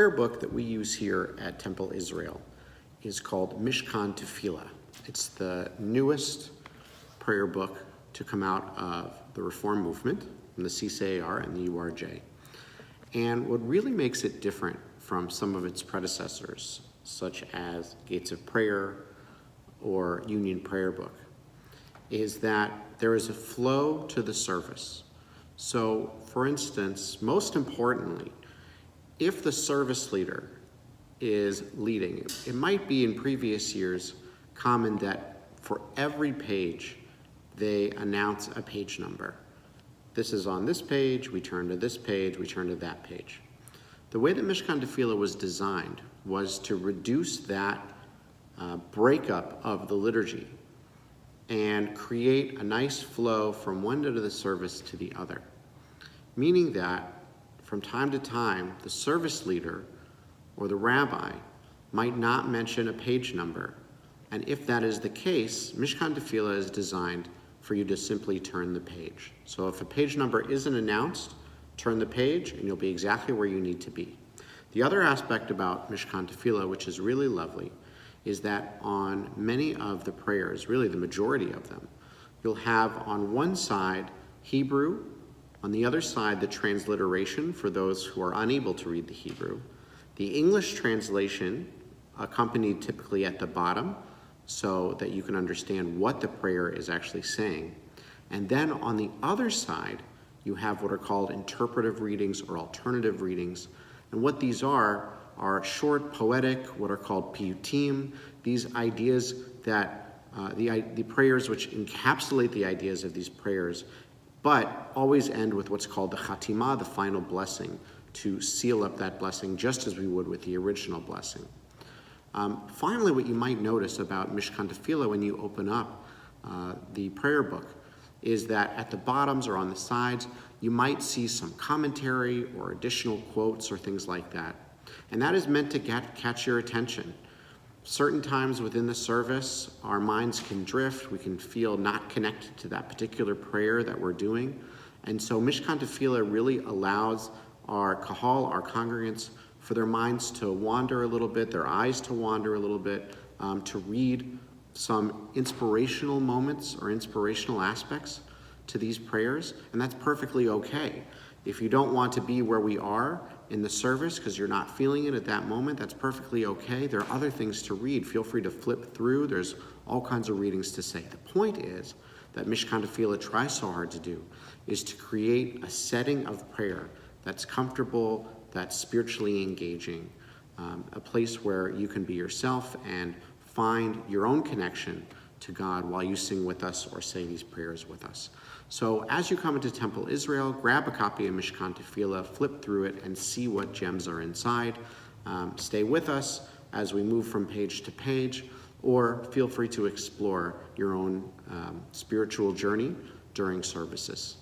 prayer book that we use here at Temple Israel is called Mishkan Tefillah. It's the newest prayer book to come out of the Reform movement, from the CCAR and the URJ. And what really makes it different from some of its predecessors, such as Gates of Prayer or Union Prayer Book, is that there is a flow to the service. So, for instance, most importantly, if the service leader is leading, it might be in previous years common that for every page they announce a page number. This is on this page, we turn to this page, we turn to that page. The way that Mishkan Tefillah was designed was to reduce that breakup of the liturgy and create a nice flow from one end of the service to the other. Meaning that from time to time, the service leader or the rabbi might not mention a page number. And if that is the case, Mishkan Tefillah is designed for you to simply turn the page. So if a page number isn't announced, turn the page and you'll be exactly where you need to be. The other aspect about Mishkan Tefillah, which is really lovely, is that on many of the prayers, really the majority of them, you'll have on one side Hebrew, on the other side the transliteration for those who are unable to read the Hebrew, the English translation accompanied typically at the bottom so that you can understand what the prayer is actually saying. And then on the other side, you have what are called interpretive readings or alternative readings. And what these are short, poetic, what are called piyutim, these ideas that, the prayers which encapsulate the ideas of these prayers, but always end with what's called the chatimah, the final blessing, to seal up that blessing just as we would with the original blessing. Finally, what you might notice about Mishkan Tefillah when you open up the prayer book is that at the bottoms or on the sides, you might see some commentary or additional quotes or things like that. And that is meant to catch your attention. Certain times within the service, our minds can drift. We can feel not connected to that particular prayer that we're doing. And so Mishkan Tefillah really allows our kahal, our congregants, for their minds to wander a little bit, their eyes to wander a little bit, to read some inspirational moments or inspirational aspects to these prayers, and that's perfectly okay. If you don't want to be where we are in the service because you're not feeling it at that moment, that's perfectly okay. There are other things to read. Feel free to flip through. There's all kinds of readings to say. The point is that Mishkan Tefillah tries so hard to do is to create a setting of prayer that's comfortable, that's spiritually engaging, a place where you can be yourself and find your own connection to God while you sing with us or say these prayers with us. So as you come into Temple Israel, grab a copy of Mishkan Tefillah, flip through it, and see what gems are inside. Stay with us as we move from page to page, or feel free to explore your own spiritual journey during services.